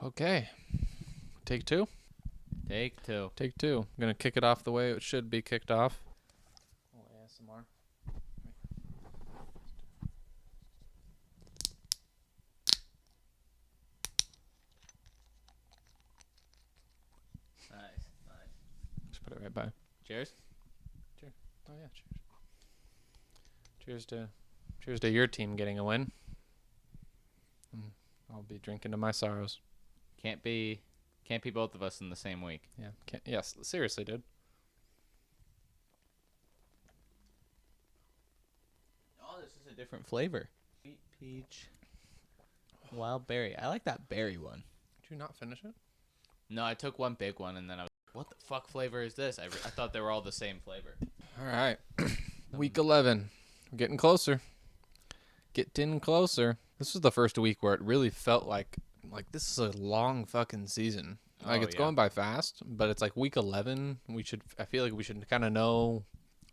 Okay. Take two? Take two. Take two. I'm going to kick it off the way it should be kicked off. Oh, ASMR. Nice. Just put it right by. Cheers. Oh, yeah, cheers. Cheers to your team getting a win. I'll be drinking to my sorrows. Can't be both of us in the same week. Yeah. Yes, seriously, dude. Oh, this is a different flavor. Sweet peach. Wild berry. I like that berry one. Did you not finish it? No, I took one big one and then I was like, what the fuck flavor is this? I thought they were all the same flavor. All right. Week 11. We're getting closer. Getting closer. This was the first week where it really felt like this is a long fucking season. Like, it's going by fast, but it's like week 11. I feel like we should kind of know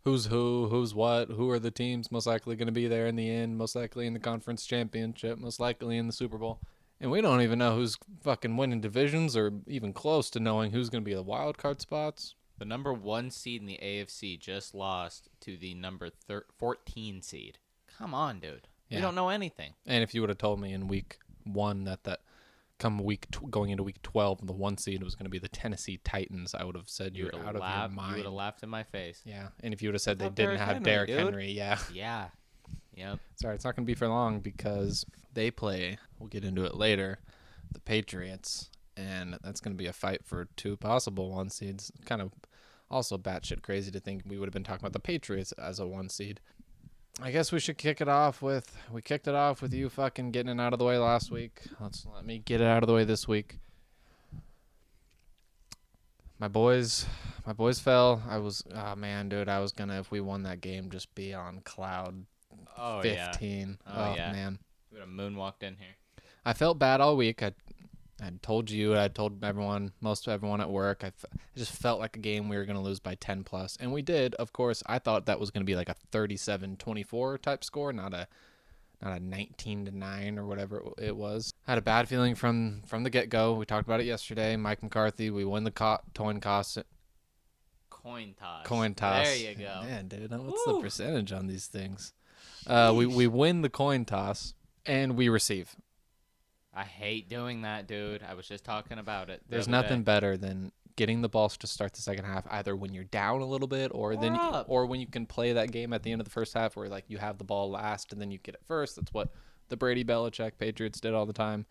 who's what, who are the teams most likely going to be there in the end, most likely in the conference championship, most likely in the Super Bowl. And we don't even know who's fucking winning divisions or even close to knowing who's going to be the wild card spots. The number 1 seed in the AFC just lost to the number 14 seed. Come on, dude. Yeah. We don't know anything. And if you would have told me in week 1 that come going into week 12, the 1 seed was going to be the Tennessee Titans, I would have said you're out of your mind. You would have laughed in my face. Yeah, and if you would have said they Without didn't Derrick have Henry, Derrick dude. Henry, yeah. Yeah. Yep. Sorry, it's not going to be for long because they play, we'll get into it later, the Patriots, and that's going to be a fight for 2 possible 1 seeds. Kind of also batshit crazy to think we would have been talking about the Patriots as a 1 seed. I guess we should kick it off with, we kicked it off with you fucking getting it out of the way last week. Let me get it out of the way this week. My boys fell. I was gonna, if we won that game, just be on cloud 15. Oh, yeah. Man. We would have moonwalked in here. I felt bad all week. I told you, I told everyone, most everyone at work. I just felt like a game we were going to lose by 10 plus. And we did, of course. I thought that was going to be like a 37-24 type score, not a 19-9 or whatever it was. I had a bad feeling from the get-go. We talked about it yesterday. Mike McCarthy, we win the coin toss. Coin toss. There you go. Man, dude, what's the percentage on these things? We win the coin toss, and we receive. I hate doing that, dude. I was just talking about it. There's nothing better than getting the ball to start the second half, either when you're down a little bit or when you can play that game at the end of the first half where like you have the ball last and then you get it first. That's what the Brady Belichick Patriots did all the time.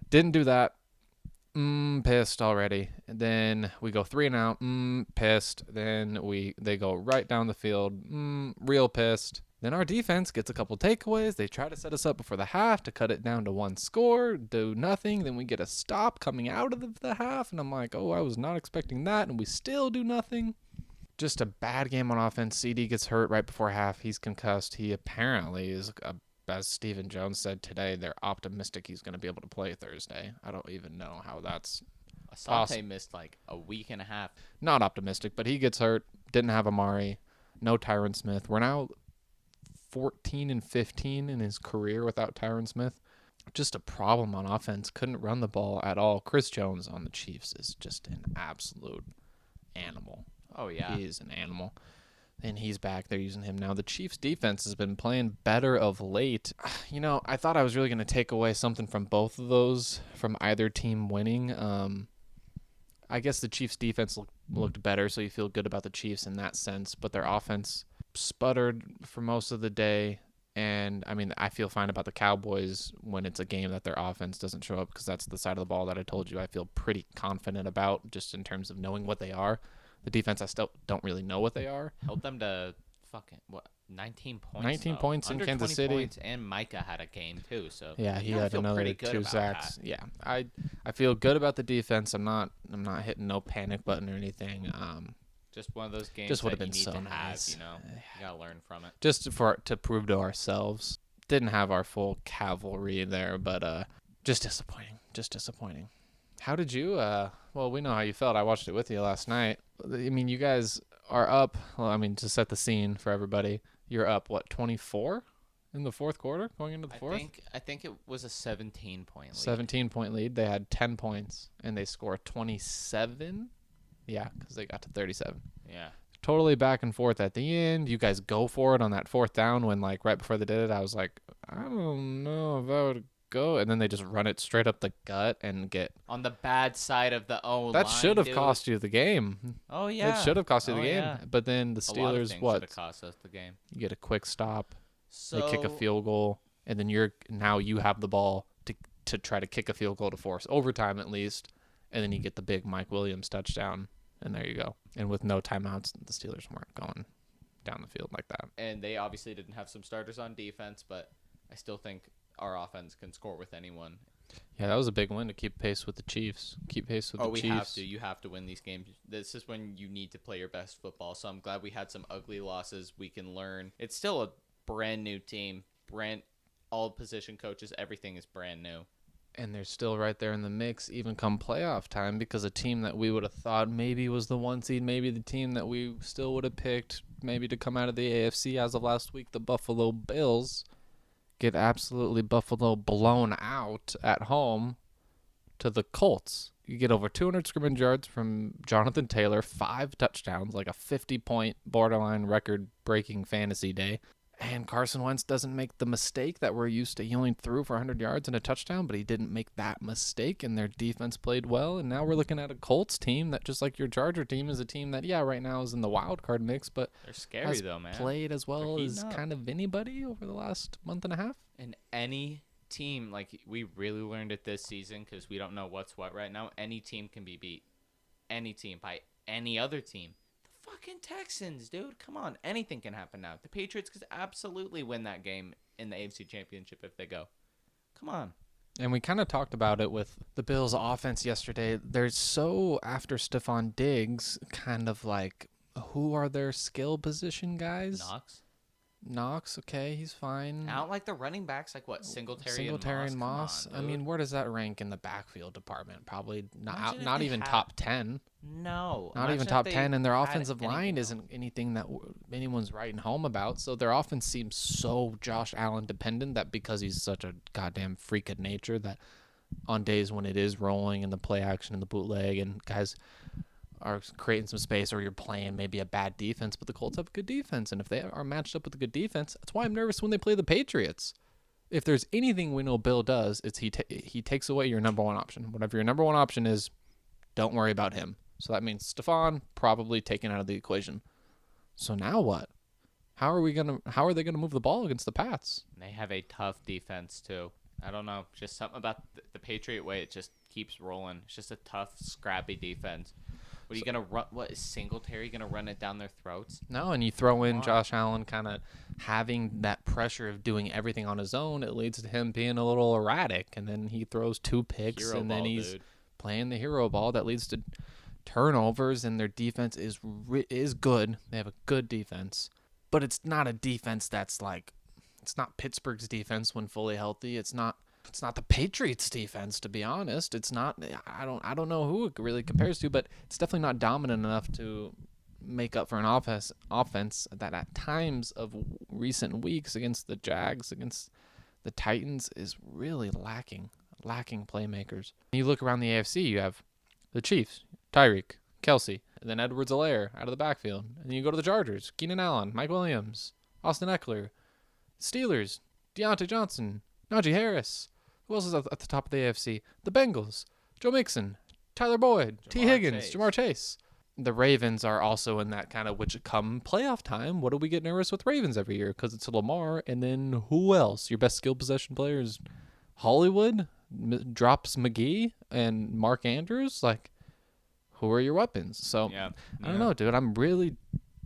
Didn't do that. Pissed already. And then we go 3 and out. Pissed. Then they go right down the field. Real pissed. Then our defense gets a couple takeaways. They try to set us up before the half to cut it down to 1 score, do nothing. Then we get a stop coming out of the half, and I'm like, oh, I was not expecting that, and we still do nothing. Just a bad game on offense. CD gets hurt right before half. He's concussed. He apparently is, as Stephen Jones said today, they're optimistic he's going to be able to play Thursday. I don't even know how that's Asante missed like a week and a half. Not optimistic, but he gets hurt. Didn't have Amari. No Tyron Smith. We're now 14-15 in his career without Tyron Smith. Just a problem on offense. Couldn't run the ball at all. Chris Jones on the Chiefs is just an absolute animal. Oh, yeah. He is an animal. And he's back. They're using him now. The Chiefs defense has been playing better of late. You know, I thought I was really going to take away something from both of those, from either team winning. I guess the Chiefs defense looked better, so you feel good about the Chiefs in that sense. But their offense sputtered for most of the day, and I mean, I feel fine about the Cowboys when it's a game that their offense doesn't show up, because that's the side of the ball that I told you I feel pretty confident about, just in terms of knowing what they are. The defense, I still don't really know what they are. Held them to 19 points. 19 points in Kansas City. Points, and Micah had a game too, so yeah, he had another 2 sacks. Yeah, I feel good about the defense. I'm not hitting no panic button or anything. Just one of those games just would have that been you need so to nice. have, you gotta learn from it. Just to prove to ourselves. Didn't have our full cavalry there, but just disappointing. How did you? Well, we know how you felt. I watched it with you last night. I mean, you guys are up. Well, I mean, to set the scene for everybody, you're up 24 in the fourth quarter, going into the fourth? I think it was a 17-point lead. 17-point lead. They had 10 points, and they scored 27. Yeah, because they got to 37. Yeah. Totally back and forth at the end. You guys go for it on that fourth down when, like, right before they did it, I was like, I don't know if I would go. And then they just run it straight up the gut and get... On the bad side of the O-line, That should have cost you the game. Oh, yeah. It should have cost you the game. Yeah. But then the A lot of Steelers, things what? should have cost us the game. You get a quick stop. So, They kick a field goal. And then you have the ball to try to kick a field goal to force overtime at least. And then you get the big Mike Williams touchdown. And there you go. And with no timeouts, the Steelers weren't going down the field like that. And they obviously didn't have some starters on defense, but I still think our offense can score with anyone. Yeah, that was a big win to keep pace with the Chiefs. Keep pace with the Chiefs. We have to. You have to win these games. This is when you need to play your best football. So I'm glad we had some ugly losses. We can learn. It's still a brand new team. All position coaches, everything is brand new. And they're still right there in the mix, even come playoff time, because a team that we would have thought maybe was the 1 seed, maybe the team that we still would have picked maybe to come out of the AFC as of last week, the Buffalo Bills, get absolutely Buffalo blown out at home to the Colts. You get over 200 scrimmage yards from Jonathan Taylor, 5 touchdowns, like a 50-point borderline record-breaking fantasy day. And Carson Wentz doesn't make the mistake that we're used to. He only threw for 100 yards and a touchdown, but he didn't make that mistake, and their defense played well. And now we're looking at a Colts team that, just like your Charger team, is a team that, right now is in the wild card mix, but they're scary, though, man. Played as well as kind of anybody over the last month and a half. And any team, like we really learned it this season because we don't know what's what right now. Any team can be beat. Any team by any other team. Fucking Texans, dude. Come on. Anything can happen now. The Patriots could absolutely win that game in the AFC Championship if they go. Come on. And we kind of talked about it with the Bills' offense yesterday. They're so after Stephon Diggs, kind of like, who are their skill position guys? Knox, okay, he's fine. I don't like the running backs, like what, Singletary and Moss. On, I mean, where does that rank in the backfield department? Probably not even had... top 10. No. Not even top 10, and their offensive line isn't anything that anyone's writing home about. So their offense seems so Josh Allen dependent that because he's such a goddamn freak of nature that on days when it is rolling and the play action and the bootleg and guys are creating some space, or you're playing maybe a bad defense, but the Colts have a good defense, and if they are matched up with a good defense, that's why I'm nervous when they play the Patriots. If there's anything we know Bill does, it's he takes away your number one option. Whatever your number one option is, don't worry about him. So that means Stephon probably taken out of the equation. So now what? How are they gonna move the ball against the Pats? They have a tough defense too. I don't know, just something about the Patriot way. It just keeps rolling. It's just a tough, scrappy defense. What are you going to run? What, is Singletary going to run it down their throats? No, and you throw in Josh Allen kind of having that pressure of doing everything on his own. It leads to him being a little erratic, and then he throws 2 picks, and then he's playing the hero ball that leads to turnovers, and their defense is good. They have a good defense, but it's not a defense that's like, it's not Pittsburgh's defense when fully healthy. It's not the Patriots defense, to be honest. It's not. I don't know who it really compares to, but it's definitely not dominant enough to make up for an offense that at times of recent weeks against the Jags, against the Titans, is really lacking playmakers. You look around the AFC, you have the Chiefs, Tyreek, Kelsey, and then Edwards-Helaire out of the backfield. And then you go to the Chargers, Keenan Allen, Mike Williams, Austin Eckler, Steelers, Deontay Johnson, Najee Harris. Who else is at the top of the AFC? The Bengals, Joe Mixon, Tyler Boyd, T. Higgins, Jamar Chase. The Ravens are also in that kind of, which come playoff time, what do we get nervous with Ravens every year? Because it's Lamar, and then who else? Your best skill possession player is Hollywood, drops McGee, and Mark Andrews. Like, who are your weapons? So, I don't know, dude. I'm really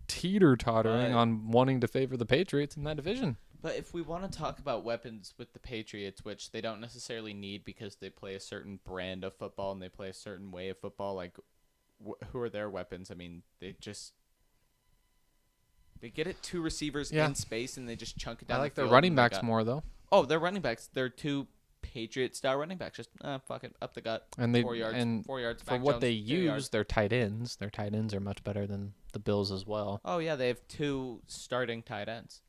teeter-tottering on wanting to favor the Patriots in that division. But if we want to talk about weapons with the Patriots, which they don't necessarily need because they play a certain brand of football and they play a certain way of football, like, who are their weapons? I mean, they get it 2 receivers in space and they just chunk it down. I like the their running backs more, though. Oh, their running backs. They're 2 Patriot-style running backs. Just fuck it, up the gut. And 4 yards. And 4 yards. For what they use, their tight ends. Their tight ends are much better than the Bills as well. Oh, yeah, they have 2 starting tight ends.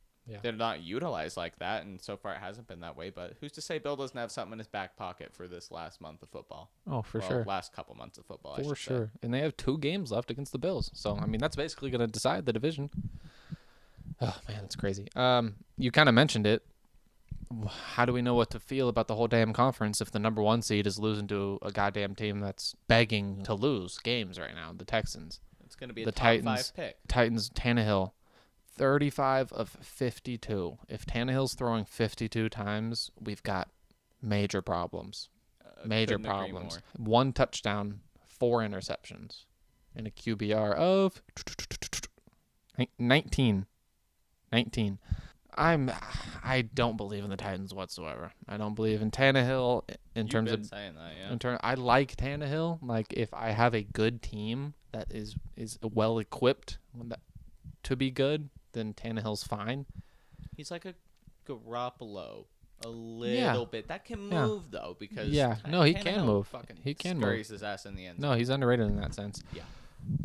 They're not utilized like that, and so far it hasn't been that way. But who's to say Bill doesn't have something in his back pocket for this last month of football? Oh, for sure. Last couple months of football, For sure. And they have 2 games left against the Bills. So, I mean, that's basically going to decide the division. Oh, man, it's crazy. You kind of mentioned it. How do we know what to feel about the whole damn conference if the number 1 seed is losing to a goddamn team that's begging to lose games right now, the Texans? It's going to be the Titans, top 5 pick. Titans, Tannehill, 35 of 52. If Tannehill's throwing 52 times, we've got major problems. Major problems. 1 touchdown, 4 interceptions, and a QBR of 19. I don't believe in the Titans whatsoever. I don't believe in Tannehill in terms of saying that, yeah. I like Tannehill. Like, if I have a good team that is well equipped to be good, then Tannehill's fine. He's like a Garoppolo. A little bit. That can move, though, because... No, he can move. He can move. Scurries his ass in the end zone. No, he's underrated in that sense. Yeah.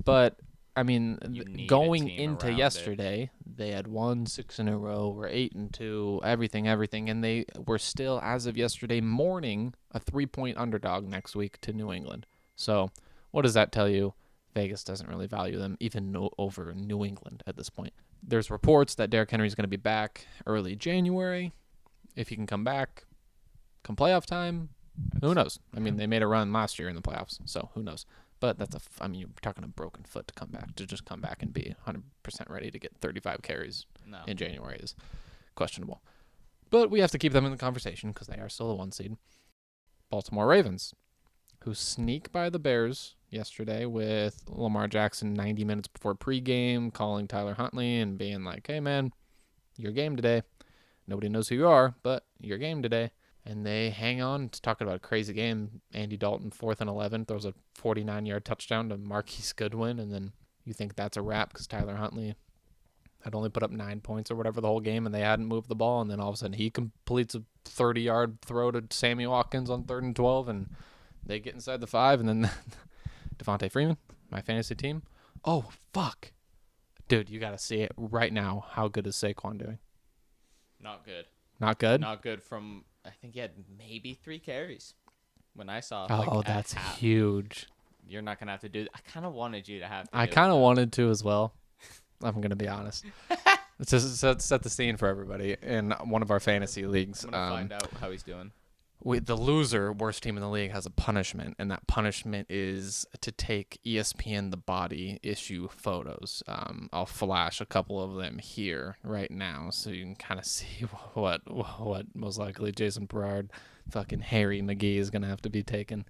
But, I mean, going into yesterday, they had won 6 in a row. We're 8-2, everything. And they were still, as of yesterday morning, a 3-point underdog next week to New England. So, what does that tell you? Vegas doesn't really value them, even over New England at this point. There's reports that Derrick Henry's going to be back early January. If he can come back come playoff time, who knows? I mean, they made a run last year in the playoffs, so who knows? But you're talking a broken foot to just come back and be 100% ready to get 35 carries in January is questionable. But we have to keep them in the conversation because they are still the 1 seed. Baltimore Ravens, who sneak by the Bears yesterday with Lamar Jackson 90 minutes before pregame, calling Tyler Huntley and being like, hey, man, your game today. Nobody knows who you are, but your game today. And they hang on to talking about a crazy game. Andy Dalton, 4th and 11, throws a 49-yard touchdown to Marquise Goodwin. And then you think that's a wrap because Tyler Huntley had only put up 9 points or whatever the whole game, and they hadn't moved the ball. And then all of a sudden he completes a 30-yard throw to Sammy Watkins on 3rd and 12, and they get inside the 5. And then Devontae Freeman, my fantasy team. Oh, fuck. Dude, you got to see it right now. How good is Saquon doing? Not good. Not good? Not good from, I think he had maybe 3 carries when I saw. Oh, that's huge. You're not going to have to do that. I kind of wanted you to have to I kind of wanted to as well. I'm going to be honest. Let's just set the scene for everybody in one of our fantasy leagues. I'm going to find out how he's doing. The loser, worst team in the league, has a punishment, and that punishment is to take ESPN The Body issue photos. I'll flash a couple of them here right now so you can kind of see what most likely Jason Perard, fucking Harry McGee is going to have to be taken.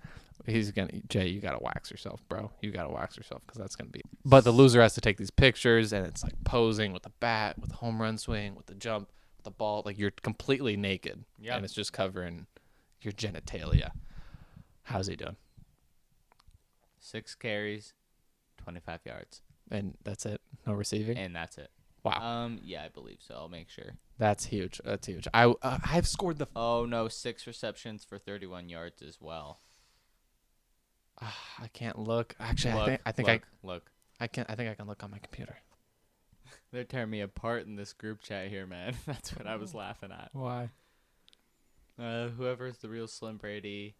Jay, you got to wax yourself, bro. You got to wax yourself because that's going to be. But the loser has to take these pictures, and it's like posing with the bat, with the home run swing, with the jump, with the ball. Like, you're completely naked, and it's just covering your genitalia. How's he doing? 6 carries, 25 yards. And that's it? No receiving? And that's it. Wow. Yeah, I believe so. I'll make sure. That's huge. I've scored the... Oh, no, 6 receptions for 31 yards as well. I can't look. Actually, I think I can look on my computer. They're tearing me apart in this group chat here, man. That's what I was laughing at. Why? Whoever's the real Slim Brady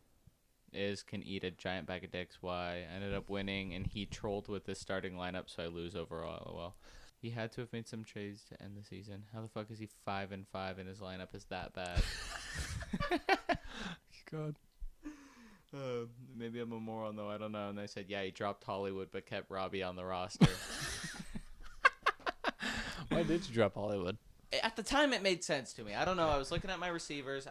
can eat a giant bag of dicks. Why? I ended up winning, and he trolled with this starting lineup, so I lose overall. Well, he had to have made some trades to end the season. How the fuck is he 5-5 and his lineup is that bad? God. Maybe I'm a moron, though. I don't know. And they said, yeah, he dropped Hollywood but kept Robbie on the roster. Why did you drop Hollywood? At the time, it made sense to me. I don't know. I was looking at my receivers.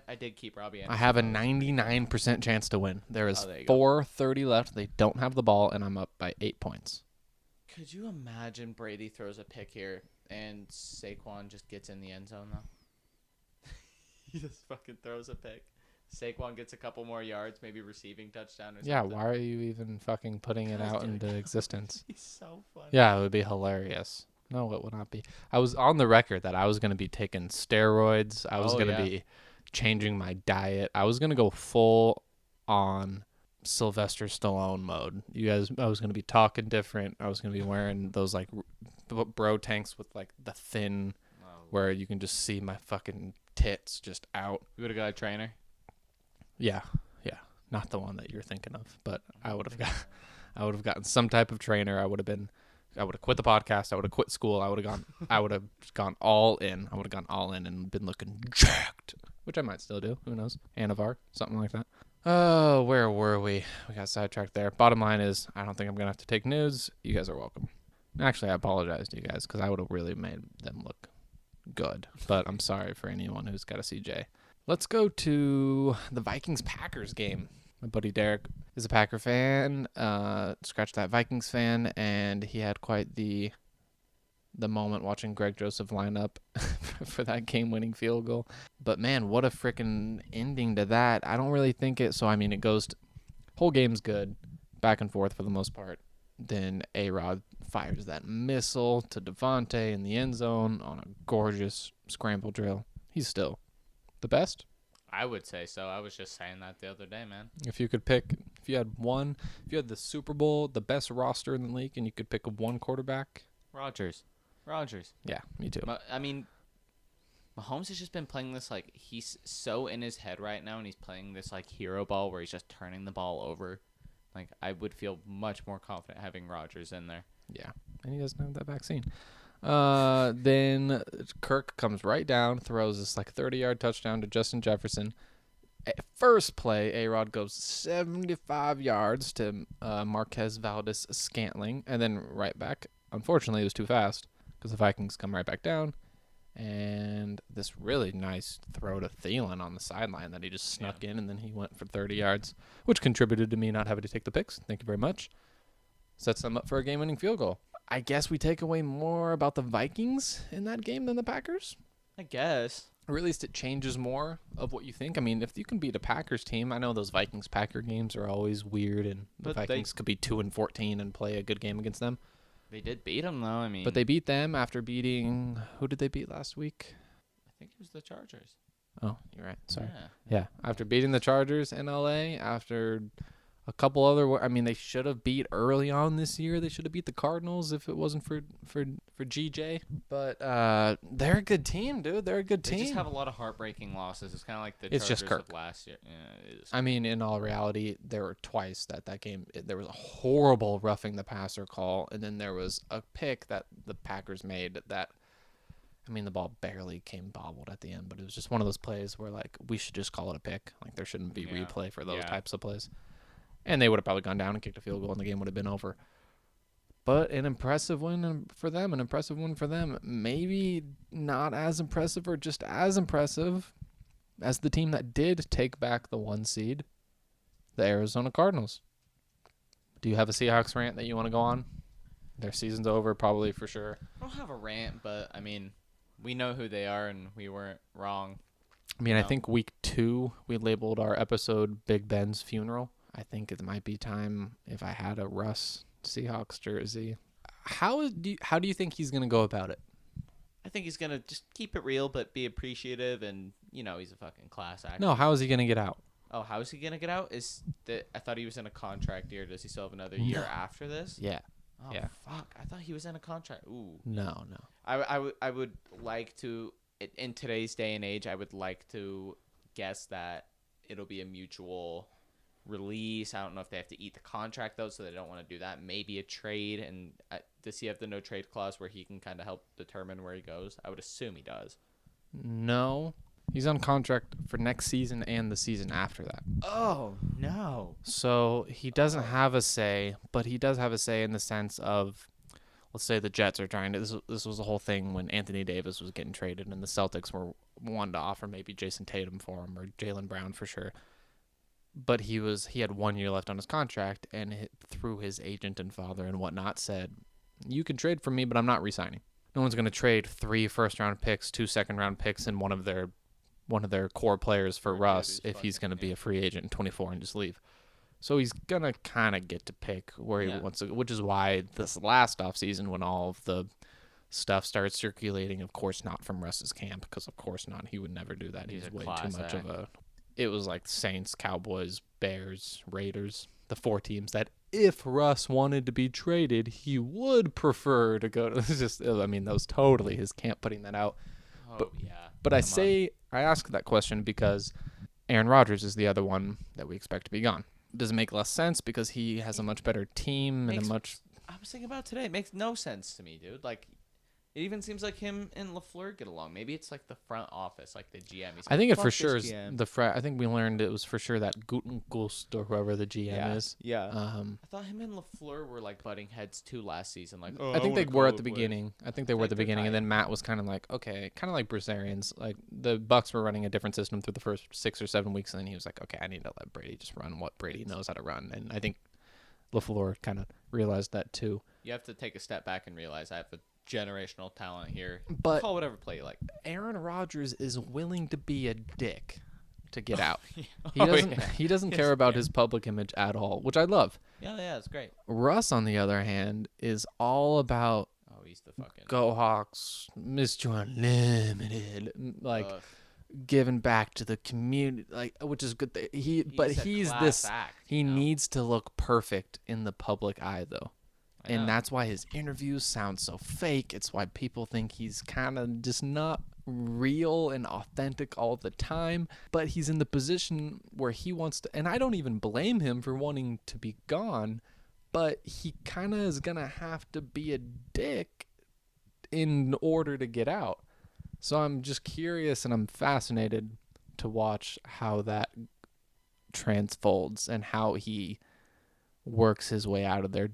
I did keep Robbie in. I have a 99% chance to win. There is 4:30 left. They don't have the ball, and I'm up by 8 points. Could you imagine Brady throws a pick here and Saquon just gets in the end zone, though? He just fucking throws a pick. Saquon gets a couple more yards, maybe receiving touchdown or something. Yeah, why are you even fucking putting it out into existence? He's so funny. Yeah, it would be hilarious. No, it would not be. I was on the record that I was going to be taking steroids. I was going to be changing my diet. I was going to go full on Sylvester Stallone mode. I was going to be talking different. I was going to be wearing those like bro tanks with like the thin where you can just see my fucking tits just out. You would have got a trainer? Yeah. Not the one that you're thinking of, but I would have gotten some type of trainer. I would have quit the podcast. I would have quit school. I would have gone all in. I would have gone all in and been looking jacked, which I might still do. Who knows? Anavar, something like that. Oh, where were we? We got sidetracked there. Bottom line is, I don't think I'm going to have to take nudes. You guys are welcome. Actually, I apologize to you guys because I would have really made them look good. But I'm sorry for anyone who's got a CJ. Let's go to the Vikings-Packers game. My buddy Derek is a Packer fan, scratch that Vikings fan, and he had quite the moment watching Greg Joseph line up for that game-winning field goal. But, man, what a freaking ending to that. I don't really think it. So, I mean, it goes whole game's good, back and forth for the most part. Then A-Rod fires that missile to Devontae in the end zone on a gorgeous scramble drill. He's still the best. I would say so. I was just saying that the other day, man. If you had the Super Bowl, the best roster in the league, and you could pick one quarterback. Rodgers. Yeah, me too. I mean, Mahomes has just been playing this, like, he's so in his head right now, and he's playing this, like, hero ball where he's just turning the ball over. Like, I would feel much more confident having Rodgers in there. Yeah, and he doesn't have that vaccine. Then Kirk comes right down, throws this like 30-yard touchdown to Justin Jefferson. First play, A-Rod goes 75 yards to Marquez Valdes-Scantling, and then right back. Unfortunately, it was too fast because the Vikings come right back down. And this really nice throw to Thielen on the sideline that he just snuck in, and then he went for 30 yards, which contributed to me not having to take the picks. Thank you very much. Sets them up for a game-winning field goal. I guess we take away more about the Vikings in that game than the Packers. I guess. Or at least it changes more of what you think. I mean, if you can beat a Packers team, I know those Vikings-Packer games are always weird, and the Vikings could be 2-14 and play a good game against them. They did beat them, though. I mean, but they beat them after beating... Who did they beat last week? I think it was the Chargers. Oh, you're right. Sorry. Yeah. After beating the Chargers in L.A., after... a couple other, I mean, they should have beat early on this year. They should have beat the Cardinals if it wasn't for GJ. But they're a good team, dude. They're a good team. They just have a lot of heartbreaking losses. It's kind of like the Chargers just Kirk. of last year. Yeah, it is. I mean, in all reality, there were twice that game. There was a horrible roughing the passer call, and then there was a pick that the Packers made that, I mean, the ball barely came bobbled at the end, but it was just one of those plays where, like, we should just call it a pick. Like, there shouldn't be replay for those types of plays. And they would have probably gone down and kicked a field goal, and the game would have been over. But an impressive win for them. Maybe not as impressive or just as impressive as the team that did take back the 1 seed, the Arizona Cardinals. Do you have a Seahawks rant that you want to go on? Their season's over, probably, for sure. I don't have a rant, but, I mean, we know who they are, and we weren't wrong. I mean, I think week 2, we labeled our episode Big Ben's Funeral. I think it might be time if I had a Russ Seahawks jersey. How do you think he's going to go about it? I think he's going to just keep it real but be appreciative, and, you know, he's a fucking class act. No, how is he going to get out? Oh, how is he going to get out? I thought he was in a contract year. Does he still have another year after this? Yeah. Oh, yeah. Fuck. I thought he was in a contract. Ooh. No. I would like to, in today's day and age, I would like to guess that it'll be a mutual release. I don't know if they have to eat the contract, though, so they don't want to do that. Maybe a trade. And does he have the no trade clause where he can kind of help determine where he goes? I would assume he does. No. He's on contract for next season and the season after that. Oh, no. So he doesn't have a say, but he does have a say in the sense of, let's say the Jets are trying to, this was the whole thing when Anthony Davis was getting traded and the Celtics were wanting to offer maybe Jason Tatum for him or Jaylen Brown for sure. But he had 1 year left on his contract, and through his agent and father and whatnot said, you can trade for me, but I'm not re-signing. No one's going to trade 3 first-round picks, 2 second-round picks, and one of their core players for Russ if he's going to be a free agent in 24 and just leave. So he's going to kind of get to pick where he wants to, which is why this last offseason when all of the stuff started circulating, of course not from Russ's camp, because of course not. He would never do that. He's way too much of a... It was like Saints, Cowboys, Bears, Raiders, the 4 teams that if Russ wanted to be traded, he would prefer to go to. That was totally his camp putting that out. But I ask that question because Aaron Rodgers is the other one that we expect to be gone. Does it make less sense because he has a much better team and a much... I was thinking about it today. It makes no sense to me, dude. Like, it even seems like him and LaFleur get along. Maybe it's like the front office, like the GM. I think it for sure is I think we learned it was for sure that Gutenkunst or whoever the GM is. Yeah. I thought him and LaFleur were like butting heads too last season. Like, I think they were at the beginning. I think they were at the beginning, and then Matt was kind of like, okay, kind of like Bruce Arians. Like the Bucks were running a different system through the first 6 or 7 weeks, and then he was like, okay, I need to let Brady just run what Brady knows how to run. And I think LaFleur kind of realized that too. You have to take a step back and realize I have a generational talent here. But call whatever play you like. Aaron Rodgers is willing to be a dick to get out. Yeah. He doesn't care about his public image at all, which I love. Yeah, it's great. Russ, on the other hand, is all about he's the fucking Go Hawks, Mr. Unlimited, like giving back to the community, like, which is good. He needs to look perfect in the public eye, though. And that's why his interviews sound so fake. It's why people think he's kind of just not real and authentic all the time. But he's in the position where he wants to, and I don't even blame him for wanting to be gone, but he kind of is going to have to be a dick in order to get out. So I'm just curious and I'm fascinated to watch how that transfolds and how he works his way out of there.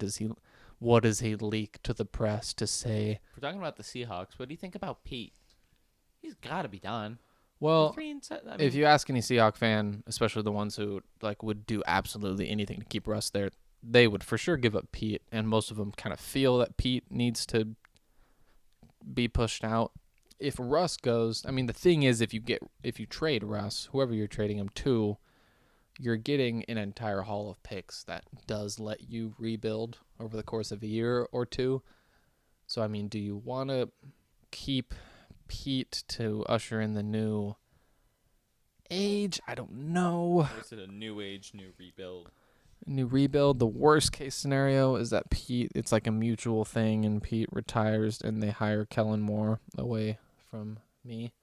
What does he leak to the press to say? We're talking about the Seahawks. What do you think about Pete? He's got to be done. Well, if you ask any Seahawks fan, especially the ones who like would do absolutely anything to keep Russ there, they would for sure give up Pete, and most of them kind of feel that Pete needs to be pushed out. If Russ goes, I mean, the thing is, if you trade Russ, whoever you're trading him to, you're getting an entire haul of picks that does let you rebuild over the course of a year or two. So, I mean, do you want to keep Pete to usher in the new age? I don't know. Or is it a new age, new rebuild? New rebuild. The worst case scenario is that Pete, it's like a mutual thing, and Pete retires and they hire Kellen Moore away from me.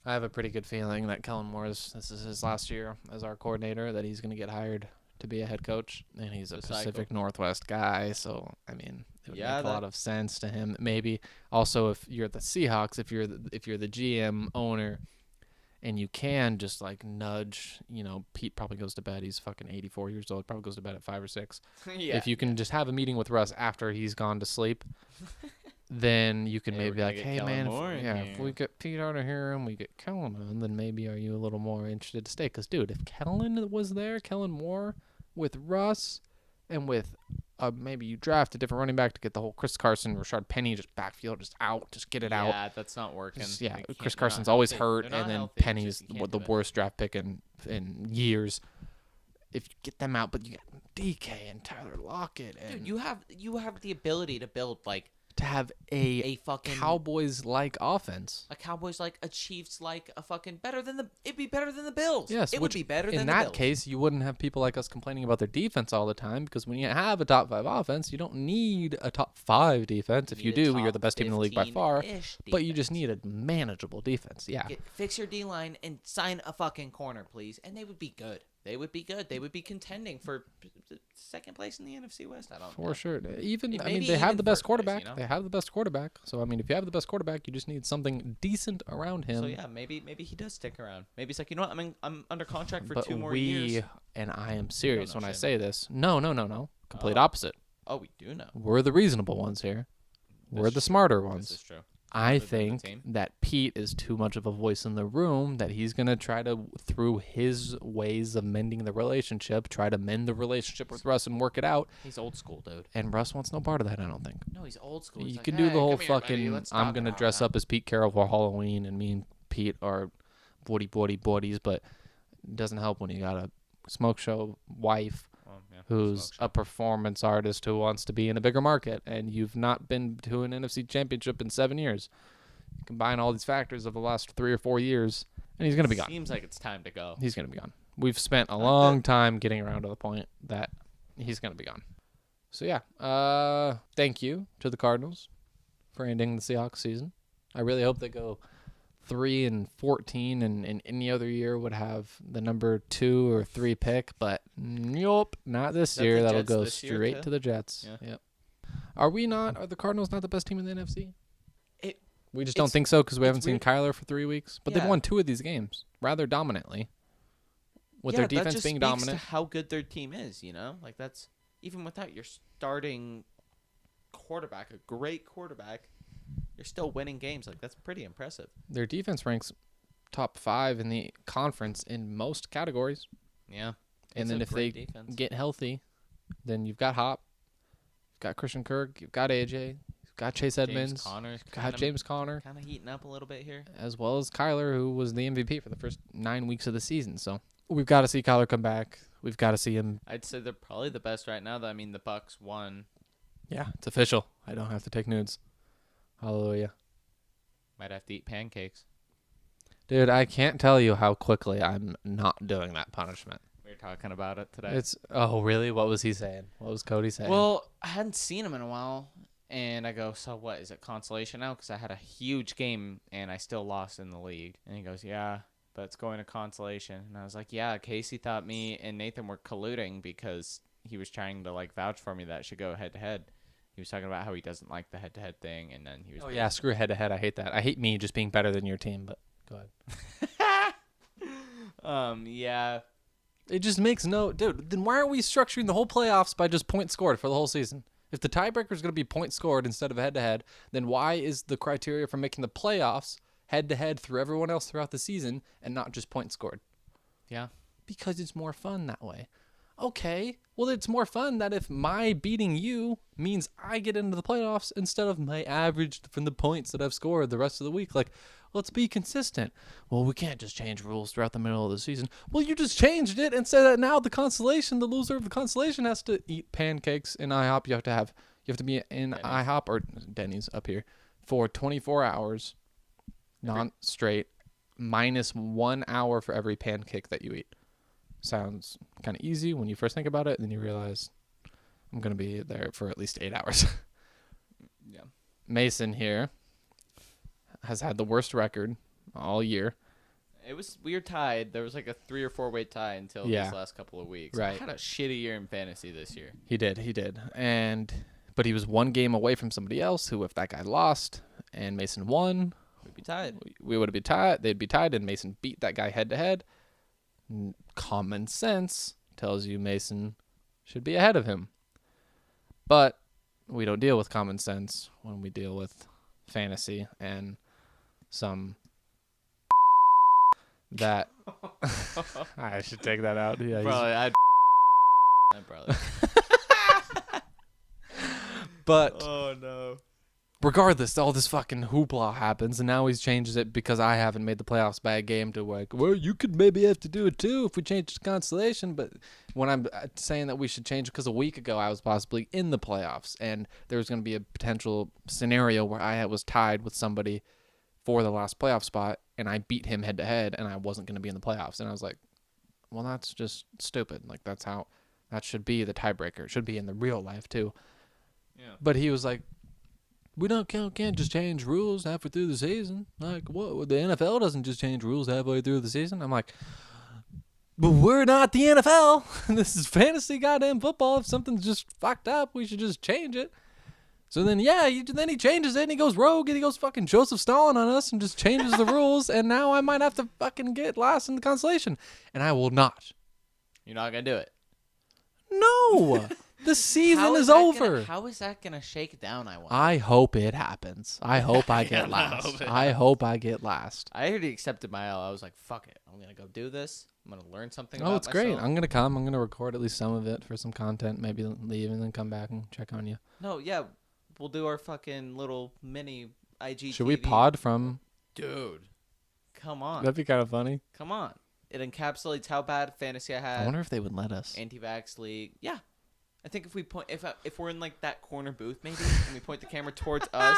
I have a pretty good feeling that Kellen Moore this is his last year as our coordinator, that he's going to get hired to be a head coach, and he's a Pacific Northwest guy, so I mean, it would make a lot of sense to him. Maybe also if you're the Seahawks, if you're the GM owner, and you can just like nudge, Pete probably goes to bed. He's fucking 84 years old. Probably goes to bed at 5 or 6. If you can just have a meeting with Russ after he's gone to sleep. Then you can maybe be like, hey, man, if we get Pete out of here and we get Kellen on, then maybe are you a little more interested to stay? Because, dude, if Kellen was there, Kellen Moore, with Russ, and with maybe you draft a different running back to get the whole Chris Carson, Rashard Penny, just backfield, just out, just get it out. Yeah, that's not working. Chris Carson's always hurt, and then Penny's the worst draft pick in years. If you get them out, but you got DK and Tyler Lockett. And dude, you have the ability to build, like, to have a fucking Cowboys-like offense. A Cowboys-like, a Chiefs-like, a fucking it'd be better than the Bills. Yes, it would be better than the Bills. In that case, you wouldn't have people like us complaining about their defense all the time, because when you have a top 5 offense, you don't need a top 5 defense. If you do, you're the best team in the league by far. But you just need a manageable defense. Yeah. Fix your D-line and sign a fucking corner, please, and they would be good. They would be good. They would be contending for second place in the NFC West. For sure. They have the best quarterback. They have the best quarterback. So, I mean, if you have the best quarterback, you just need something decent around him. So, yeah, maybe he does stick around. Maybe it's like, you know what? I'm under contract for 2 more years. And I am serious when I say this. No. Complete opposite. Oh, we do know. We're the reasonable ones here. We're the smarter ones. This is true. I think that Pete is too much of a voice in the room, that he's going to try to, through his ways of mending the relationship, try to mend the relationship with Russ and work it out. He's old school, dude. And Russ wants no part of that, I don't think. No, he's old school. You can do the whole fucking, I'm going to dress up as Pete Carroll for Halloween, and me and Pete are buddies, but it doesn't help when you got a smoke show wife who's a performance artist who wants to be in a bigger market, and you've not been to an NFC championship in 7 years. You combine all these factors of the last 3 or 4 years, and he's going to be gone. Seems like it's time to go. He's going to be gone. We've spent a long time getting around to the point that he's going to be gone. So, yeah. Thank you to the Cardinals for ending the Seahawks season. I really hope they go 3-14, and in any other year would have the number 2 or 3 pick. But nope, not this year. That'll go straight to the Jets. Yeah. Yep. Are the Cardinals not the best team in the NFC? We just don't think so because we haven't seen Kyler for 3 weeks. But they've won 2 of these games rather dominantly. With their defense being dominant. That just speaks to how good their team is, you know? Like, that's even without your starting quarterback, a great quarterback, you're still winning games. Like, that's pretty impressive. Their defense ranks top 5 in the conference in most categories. Yeah. And then if they get healthy, then you've got Hop, you've got Christian Kirk, you've got AJ, you've got Chase Edmonds, James Conner. Kind of heating up a little bit here. As well as Kyler, who was the MVP for the first 9 weeks of the season. So we've got to see Kyler come back. We've got to see him. I'd say they're probably the best right now. I mean, the Bucs won. Yeah, it's official. I don't have to take nudes. Hallelujah. Might have to eat pancakes. Dude, I can't tell you how quickly I'm not doing that punishment. We were talking about it today. Oh, really? What was he saying? What was Cody saying? Well, I hadn't seen him in a while, and I go, so what? Is it consolation now? Because I had a huge game, and I still lost in the league. And he goes, yeah, but it's going to consolation. And I was like, yeah, Casey thought me and Nathan were colluding because he was trying to, like, vouch for me that it should go head-to-head. He was talking about how he doesn't like the head-to-head thing, and then he was... Oh, yeah, screw head-to-head. I hate that. I hate me just being better than your team, but go ahead. Yeah. It just makes no... Dude, then why aren't we structuring the whole playoffs by just points scored for the whole season? If the tiebreaker is going to be points scored instead of head-to-head, then why is the criteria for making the playoffs head-to-head through everyone else throughout the season and not just points scored? Yeah. Because it's more fun that way. Okay, well, it's more fun that if my beating you means I get into the playoffs instead of my average from the points that I've scored the rest of the week. Like, let's be consistent. Well, we can't just change rules throughout the middle of the season. Well, you just changed it and said that now the loser of the consolation has to eat pancakes in IHOP. You have to be in Denny's. IHOP or Denny's up here for 24 hours, non-straight, minus 1 hour for every pancake that you eat. Sounds kind of easy when you first think about it, and then you realize I'm going to be there for at least 8 hours. Yeah. Mason here has had the worst record all year. We were tied. There was like a 3 or 4 way tie until these last couple of weeks. Right. I had a shitty year in fantasy this year. He did. But he was 1 game away from somebody else who, if that guy lost and Mason won, we'd be tied. We would be tied. They'd be tied, and Mason beat that guy head to head. Common sense tells you Mason should be ahead of him. But we don't deal with common sense when we deal with fantasy and some that I should take that out. Yeah, probably probably. But oh no. Regardless, all this fucking hoopla happens, and now he changes it because I haven't made the playoffs by a game to like, well, you could maybe have to do it too if we change the constellation. But when I'm saying that we should change it, because a week ago I was possibly in the playoffs, and there was going to be a potential scenario where I was tied with somebody for the last playoff spot, and I beat him head to head, and I wasn't going to be in the playoffs. And I was like, well, that's just stupid. Like, that's how that should be the tiebreaker. It should be in the real life too. Yeah. But he was like, we can't just change rules halfway through the season. Like, what? The NFL doesn't just change rules halfway through the season. I'm like, but we're not the NFL. This is fantasy goddamn football. If something's just fucked up, we should just change it. So then, then he changes it, and he goes rogue, and he goes fucking Joseph Stalin on us and just changes the rules, and now I might have to fucking get last in the consolation. And I will not. You're not going to do it? No. The season is over. How is that going to shake down, I wonder? I hope it happens. I hope I get last. I hope I get last. I already accepted my L. I was like, fuck it. I'm going to go do this. I'm going to learn something about myself. Oh, it's great. I'm going to come. I'm going to record at least some of it for some content, maybe leave and then come back and check on you. No, yeah. We'll do our fucking little mini IGTV. Should we pod from... Dude. Come on. That'd be kind of funny. Come on. It encapsulates how bad fantasy I had. I wonder if they would let us. Anti-vax league. Yeah. I think if we're in like that corner booth maybe and we point the camera towards us.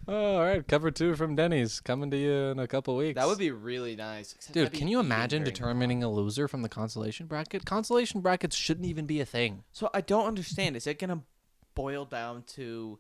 Oh, all right, cover 2 from Denny's coming to you in a couple weeks. That would be really nice. Dude, can you imagine determining a loser from the consolation bracket? Consolation brackets shouldn't even be a thing. So I don't understand. Is it gonna boil down to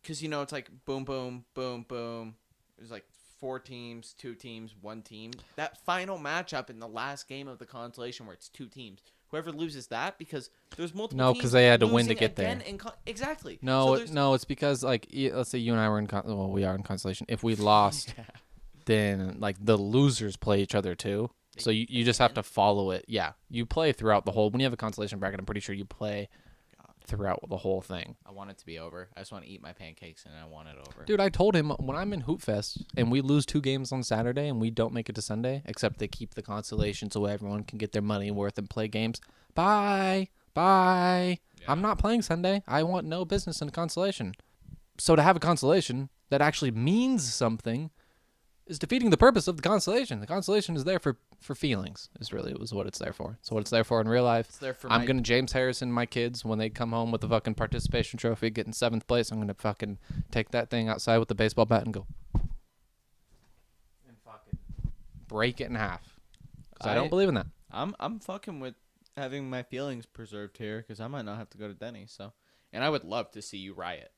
because it's like boom, boom, boom, boom. There's like 4 teams, 2 teams, 1 team. That final matchup in the last game of the consolation where it's 2 teams. Whoever loses that, because there's multiple teams. No, because they had to win to get there. Exactly. No, it's because like let's say you and I were we are in consolation. If we lost, then like the losers play each other too. So you just have to follow it. Yeah, you play throughout the whole. When you have a consolation bracket, I'm pretty sure you play throughout the whole thing. I want it to be over. I just want to eat my pancakes and I want it over. Dude, I told him when I'm in Hoop Fest and we lose 2 games on Saturday and we don't make it to Sunday, except they keep the consolation so everyone can get their money worth and play games. Bye. Yeah. I'm not playing Sunday. I want no business in a consolation. So to have a consolation that actually means something is defeating the purpose of the consolation. The consolation is there for feelings. Is what it's there for. So what it's there for in real life. It's there for I'm gonna James Harrison my kids when they come home with the fucking participation trophy, getting 7th place. I'm gonna fucking take that thing outside with the baseball bat and go and fucking break it in half. Because I don't believe in that. I'm fucking with having my feelings preserved here because I might not have to go to Denny's. So, and I would love to see you riot.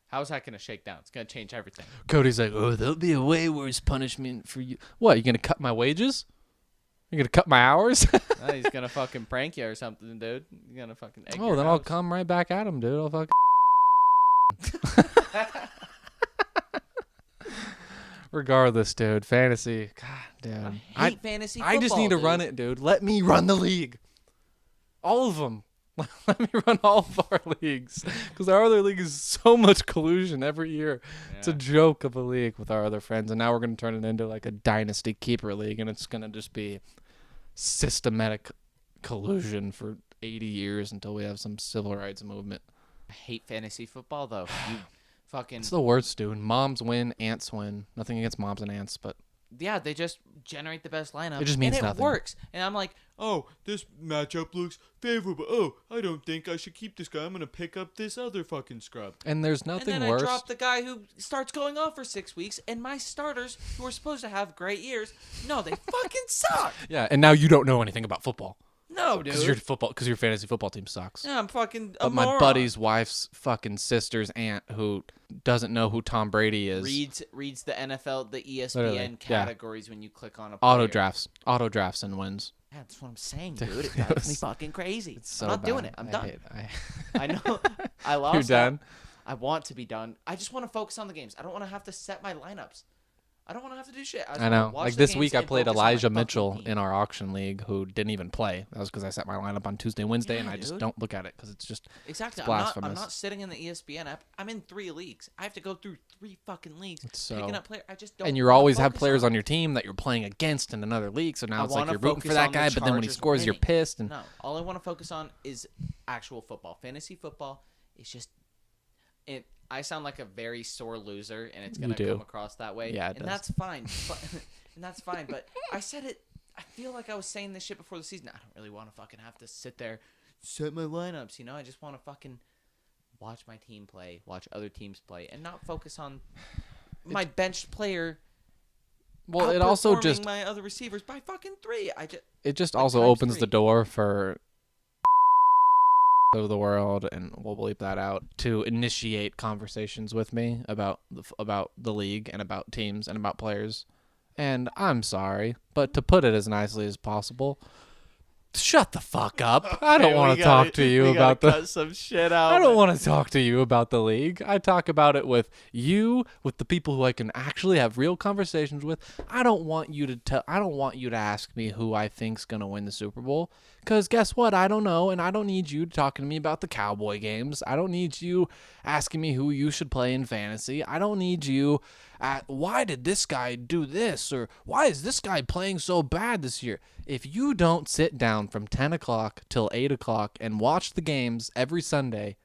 How's that going to shake down? It's going to change everything. Cody's like, oh, there'll be a way worse punishment for you. What, you going to cut my wages? You going to cut my hours? No, he's going to fucking prank you or something, dude. He's going to fucking egg then house. I'll come right back at him, dude. I'll fucking... Regardless, dude. Fantasy. God damn. I hate fantasy football, I just need to run it, dude. Let me run the league. All of them. Let me run all of our leagues, because our other league is so much collusion every year. Yeah. It's a joke of a league with our other friends, and now we're going to turn it into like a dynasty keeper league, and it's going to just be systematic collusion for 80 years until we have some civil rights movement. I hate fantasy football, though. It's the worst, dude. Moms win, ants win. Nothing against moms and ants, but... Yeah, they just generate the best lineup. It just means and nothing. It works. And I'm like, oh, this matchup looks favorable. Oh, I don't think I should keep this guy. I'm going to pick up this other fucking scrub. And there's nothing worse. And then worse. I drop the guy who starts going off for 6 weeks, and my starters, who are supposed to have great years, no, they fucking suck. Yeah, and now you don't know anything about football. No, dude. Because your fantasy football team sucks. Yeah, I'm fucking But my buddy's wife's fucking sister's aunt, who doesn't know who Tom Brady is, reads the NFL, the ESPN categories when you click on a player. Auto drafts and wins. Yeah, that's what I'm saying, dude. It drives me fucking crazy. So I'm not bad. doing it. I'm done. I know. I lost. You're done? I want to be done. I just want to focus on the games. I don't want to have to set my lineups. I don't want to have to do shit. I know. Like this week, I played Elijah Mitchell in our auction league, who didn't even play. That was because I set my lineup on Tuesday and Wednesday, and I just don't look at it because it's just exactly. It's blasphemous. I'm not sitting in the ESPN app. I'm in 3 leagues. I have to go through 3 fucking leagues, picking up players. I just don't. And you always have players on your team that you're playing against in another league. So now it's like you're rooting for that guy, but then when he scores, you're pissed. And no, all I want to focus on is actual football. Fantasy football is just it. I sound like a very sore loser, and it's going to come across that way. Yeah, and that's fine. And that's fine. But I said it. I feel like I was saying this shit before the season. I don't really want to fucking have to sit there, set my lineups. I just want to fucking watch my team play, watch other teams play, and not focus on my benched player. Well, it also just my other receivers by fucking 3. It just also opens the door for of the world, and we'll bleep that out, to initiate conversations with me about the league and about teams and about players. And I'm sorry, but to put it as nicely as possible, shut the fuck up. I don't want to talk to you about cut some shit out. I don't want to talk to you about the league. I talk about it with you, with the people who I can actually have real conversations with. I don't want you to ask me who I think's going to win the Super Bowl, because guess what? I don't know, and I don't need you talking to me about the Cowboy games. I don't need you asking me who you should play in fantasy. I don't need you why did this guy do this, or why is this guy playing so bad this year? If you don't sit down from 10 o'clock till 8 o'clock and watch the games every Sunday,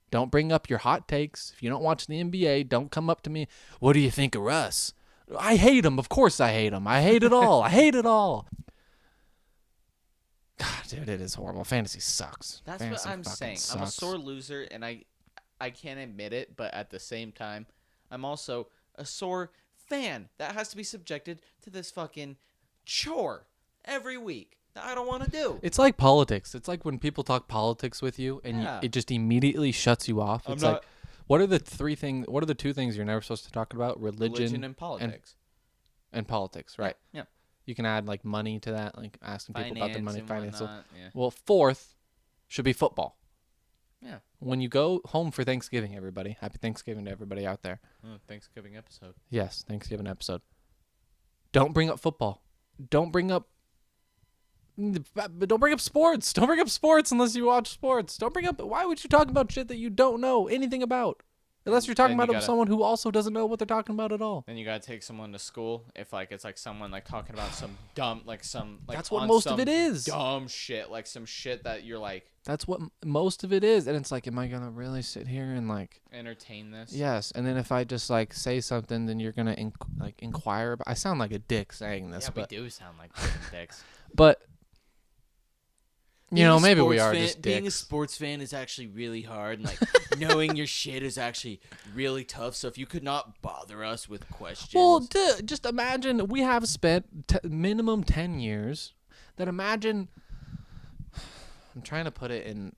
don't bring up your hot takes. If you don't watch the NBA, don't come up to me, what do you think of Russ? I hate him. Of course I hate him. I hate it all. I hate it all. God, dude, it is horrible. Fantasy sucks. That's Fantasy what I'm saying. sucks. I'm a sore loser, and I can't admit it, but at the same time, I'm also a sore fan that has to be subjected to this fucking chore every week that I don't want to do. It's like politics. It's like when people talk politics with you, and it just immediately shuts you off. It's like, What are the two things you're never supposed to talk about? Religion and politics. And politics, right? Yeah. You can add like money to that, like asking people about their money, finance. Yeah. Well, fourth should be football. Yeah. When you go home for Thanksgiving, everybody, happy Thanksgiving to everybody out there. Oh, Thanksgiving episode. Yes, Thanksgiving episode. Don't bring up football. Don't bring up sports. Don't bring up sports unless you watch sports. Don't bring up. Why would you talk about shit that you don't know anything about? Unless you're talking about someone who also doesn't know what they're talking about at all. Then you gotta take someone to school if like it's like someone like talking about some dumb That's what most of it is. Dumb shit, like some shit that you're like. That's what most of it is, and it's like, am I gonna really sit here and like entertain this? Yes, and then if I just like say something, then you're gonna inquire. I sound like a dick saying this, but we do sound like dicks. But maybe we are just dicks. Being a sports fan is actually really hard, and like knowing your shit is actually really tough. So if you could not bother us with questions, well, just imagine we have spent minimum 10 years. That imagine. I'm trying to put it in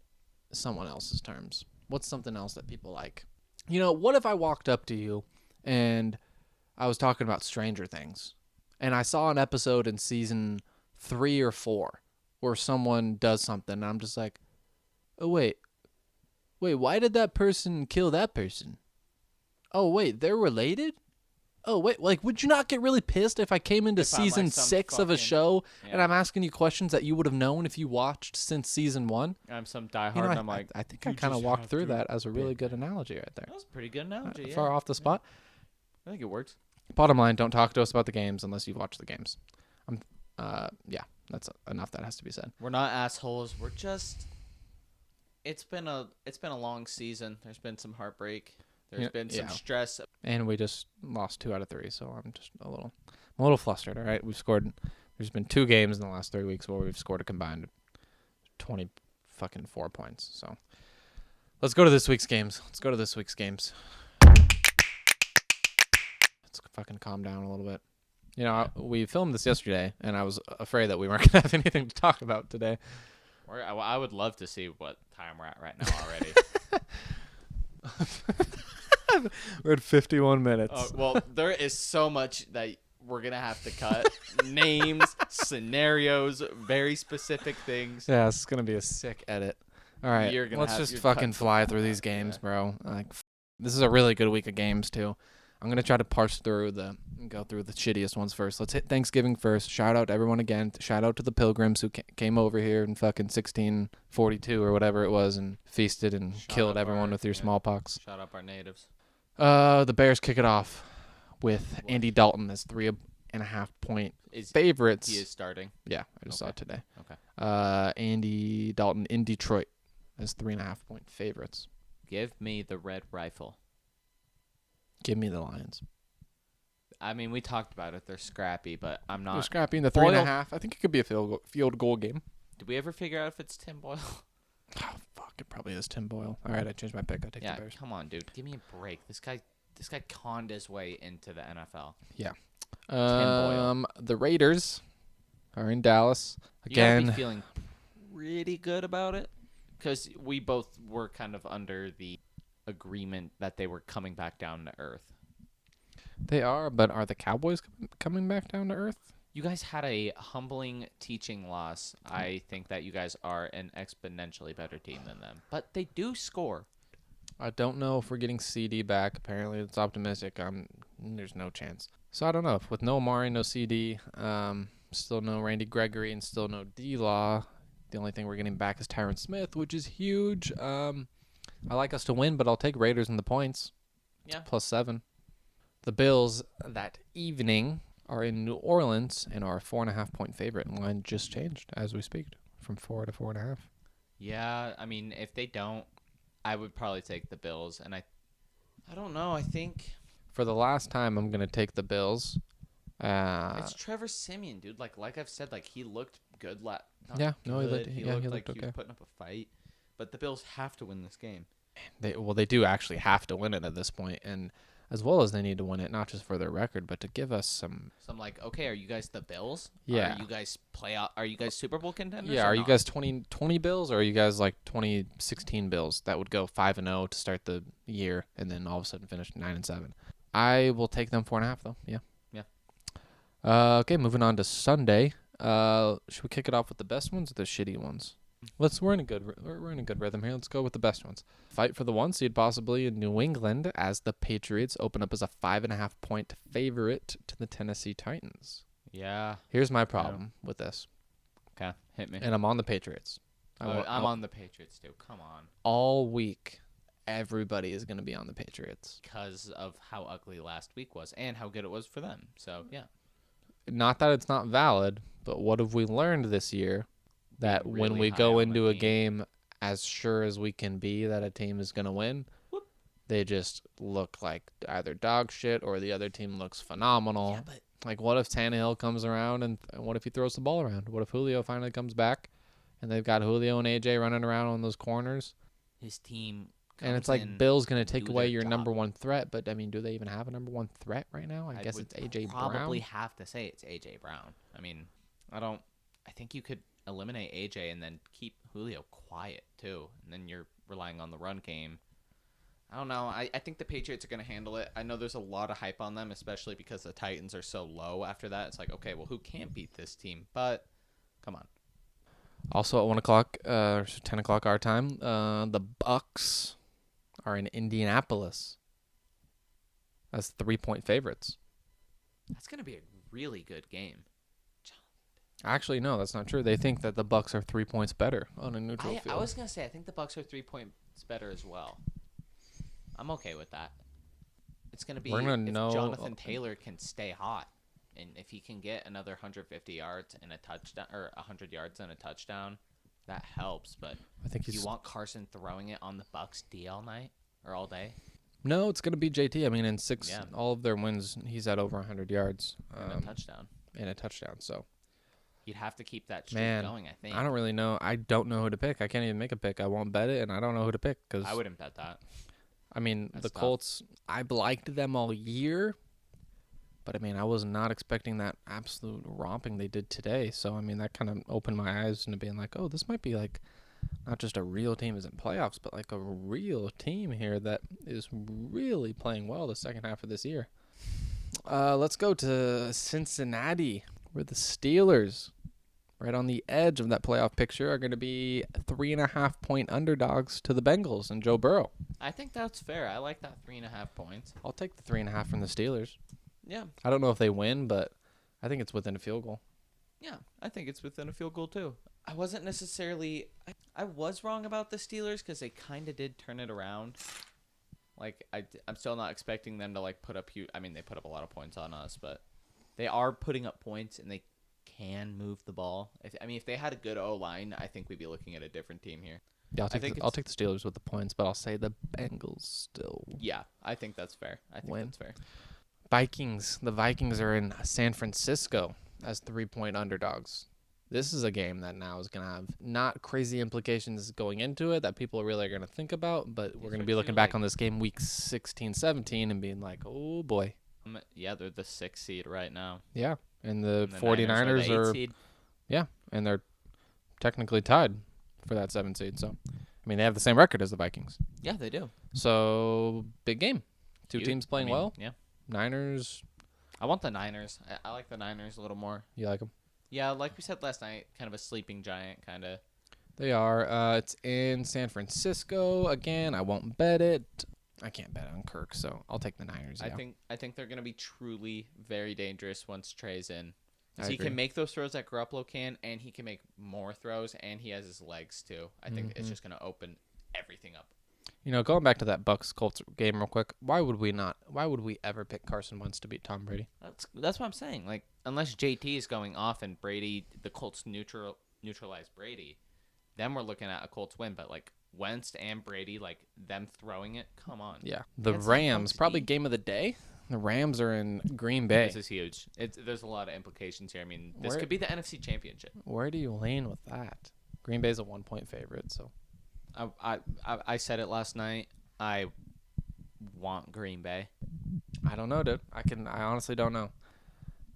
someone else's terms. What's something else that people like? What if I walked up to you and I was talking about Stranger Things, and I saw an episode in season 3 or 4 where someone does something, and I'm just like, oh, wait, why did that person kill that person? Oh, wait, they're related? Oh, wait, like, would you not get really pissed if I came into season 6 of a show and I'm asking you questions that you would have known if you watched since season 1? I'm some diehard, and I'm like, I think I kind of walked through that as a really good analogy right there. That was a pretty good analogy, yeah. Far off the spot. I think it works. Bottom line, don't talk to us about the games unless you've watched the games. Yeah, that's enough that has to be said. We're not assholes. We're just. It's been a long season. There's been some heartbreak. There's been some stress. And we just lost 2 out of 3, so I'm just a little flustered. All right, there's been 2 games in the last 3 weeks where we've scored a combined 24 points. So let's go to this week's games. Let's fucking calm down a little bit. We filmed this yesterday, and I was afraid that we weren't going to have anything to talk about today. I would love to see what time we're at right now already. We're at 51 minutes. Well, there is so much that we're going to have to cut. Names, scenarios, very specific things. Yeah, it's going to be a sick edit. All right, let's just fucking fly through these games, bro. This is a really good week of games, too. I'm going to try to go through the shittiest ones first. Let's hit Thanksgiving first. Shout out to everyone again. Shout out to the Pilgrims who came over here in fucking 1642 or whatever it was and feasted and killed everyone with your smallpox. Shout out our natives. The Bears kick it off with Andy Dalton as 3.5 point favorites. He is starting. Yeah, I just saw it today. Okay. Andy Dalton in Detroit as 3.5 point favorites. Give me the red rifle. Give me the Lions. I mean, we talked about it. They're scrappy, but I'm not. They're scrappy in the 3.5. I think it could be a field goal game. Did we ever figure out if it's Tim Boyle? Oh, fuck. It probably is Tim Boyle. All right, I changed my pick. I take the Bears. Come on, dude. Give me a break. This guy conned his way into the NFL. Yeah. The Raiders are in Dallas again. You gotta be feeling pretty good about it because we both were kind of under the agreement that they were coming back down to earth. They are, but are the Cowboys coming back down to earth? You guys had a humbling teaching loss. I think that you guys are an exponentially better team than them, but they do score. I don't know if we're getting CD back. Apparently, it's optimistic. There's no chance. So I don't know. With no Amari, no CD, still no Randy Gregory, and still no D-Law, the only thing we're getting back is Tyron Smith, which is huge. I like us to win, but I'll take Raiders in the points. Yeah. +7. The Bills that evening are in New Orleans and are a 4.5 point favorite. Line just changed as we speak from 4 to 4.5. Yeah, I mean, if they don't, I would probably take the Bills. And I don't know. I think for the last time, I'm gonna take the Bills. It's Trevor Siemian, dude. Like I've said, he looked good. He looked like okay. He was putting up a fight. But the Bills have to win this game. They do actually have to win it at this point, and as well as they need to win it, not just for their record, but to give us some. So I'm like, okay, are you guys the Bills? Yeah. Are you guys Are you guys Super Bowl contenders? Yeah. Or Are you not? guys 2020 Bills, or are you guys like 2016 Bills that would go 5-0 to start the year and then all of a sudden finish 9-7? I will take them 4.5 though. Yeah. Yeah. Okay, moving on to Sunday. Should we kick it off with the best ones or the shitty ones? We're in a good rhythm here. Let's go with the best ones. Fight for the 1 seed possibly in New England as the Patriots open up as a 5.5 point favorite to the Tennessee Titans. Yeah. Here's my problem with this. Okay, hit me. And I'm on the Patriots. I'm on the Patriots too. Come on. All week, everybody is going to be on the Patriots Because of how ugly last week was and how good it was for them. So, yeah. Not that it's not valid, but what have we learned this year? That Really when we high go on into the a team. game as sure as we can be that a team is going to win, they just look like either dog shit or the other team looks phenomenal. Yeah, but Like, what if Tannehill comes around and what if he throws the ball around? What if Julio finally comes back and they've got Julio and AJ running around on those corners? his team And it's comes like in, Bill's going to take do away their your job. number one threat, but I mean, do they even have a number one threat right now? I guess would it's AJ probably Brown. have to say it's AJ Brown. I mean, I think you could eliminate AJ and then keep Julio quiet too, and then you're relying on the run game. I don't know. I think the Patriots are going to handle it. I know there's a lot of hype on them, especially because the Titans are so low after that. It's like, okay, well, who can't beat this team? But come on. Also at 1 o'clock, 10 o'clock our time, the Bucks are in Indianapolis as 3-point favorites. That's going to be a really good game. Actually, no, that's not true. They think that the Bucks are 3 points better on a neutral I field. was going to say, I think the Bucks are 3 points better as well. I'm okay with that. It's going to be if Jonathan Taylor can stay hot, and if he can get another 150 yards and a touchdown, or 100 yards and a touchdown, that helps. But I think you want Carson throwing it on the Bucks D all night or all day? No, it's going to be JT. I mean, in all of their wins, he's at over 100 yards. And a touchdown. And a touchdown, so. You'd have to keep that streak going, I think. I don't really know. I don't know who to pick. I can't even make a pick. I won't bet it, and I don't know who to pick. Cause, I wouldn't bet that. I mean, That's the tough. Colts, I liked them all year. But, I mean, I was not expecting that absolute romping they did today. So, I mean, that kind of opened my eyes into being like, oh, this might be like not just a real team is in playoffs, but like a real team here that is really playing well the second half of this year. Let's go to Cincinnati, where the Steelers, right on the edge of that playoff picture, are going to be 3.5 point underdogs to the Bengals and Joe Burrow. I think that's fair. I like that 3.5 points. I'll take the 3.5 from the Steelers. Yeah. I don't know if they win, but I think it's within a field goal. Yeah, I think it's within a field goal too. I wasn't necessarily... I was wrong about the Steelers because they kind of did turn it around. Like, I'm still not expecting them to, like, put up huge... I mean, they put up a lot of points on us, but they are putting up points, and they can move the ball. If they had a good O-line, I think we'd be looking at a different team here. Yeah, I'll take the Steelers with the points, but I'll say the Bengals still. Yeah, I think that's fair. That's fair. Vikings. The Vikings are in San Francisco as 3-point underdogs. This is a game that now is going to have not crazy implications going into it that people really are going to think about, but we're going to be looking back on this game week 16, 17 and being like, oh boy. Yeah, they're the 6th seed right now. Yeah, and the 49ers Niners are the 8th are seed. Yeah, and they're technically tied for that 7th seed. So, I mean, they have the same record as the Vikings. Yeah, they do. So, big game. Two teams playing well. Yeah. Niners. I want the Niners. I like the Niners a little more. You like them? Yeah, like we said last night, kind of a sleeping giant, kind of. They are. It's in San Francisco again. I won't bet it. I can't bet on Kirk, so I'll take the Niners. Yeah. I think they're gonna be truly very dangerous once Trey's in. I He agree. can make those throws that Garoppolo can, and he can make more throws, and he has his legs too. I think it's just gonna open everything up. You know, going back to that Bucks Colts game real quick, why would we ever pick Carson Wentz to beat Tom Brady? That's what I'm saying. Like, unless JT is going off and Brady, the Colts neutralize Brady, then we're looking at a Colts win. But like Wentz and Brady, like them throwing it, come on. Yeah, the That's Rams not probably Bucks game of the day. The Rams are in Green Bay. This is huge. There's a lot of implications here. I mean, this Where- could be the NFC Championship. Where do you lean with that? Green Bay's a 1-point favorite, so I said it last night. I want Green Bay. I don't know, dude. I honestly don't know.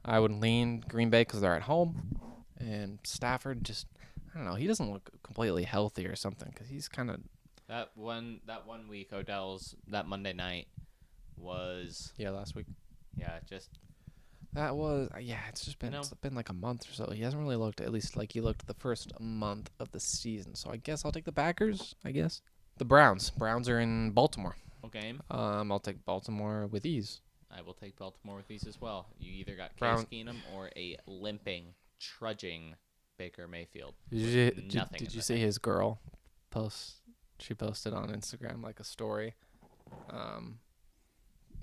I would lean Green Bay because they're at home, and Stafford just, I don't know. He doesn't look completely healthy or something because he's kind of. That one week, Odell's that Monday night was last week. Just that was It's just been it's been like a month or so. He hasn't really looked, at least like he looked the first month of the season. So I guess I'll take the Packers. I guess the Browns. Browns are in Baltimore. what game? I'll take Baltimore with ease. I will take Baltimore with these as well. You either got Brown. Case Keenum or a limping, trudging Baker Mayfield. Did you see his girl post? She posted on Instagram like a story.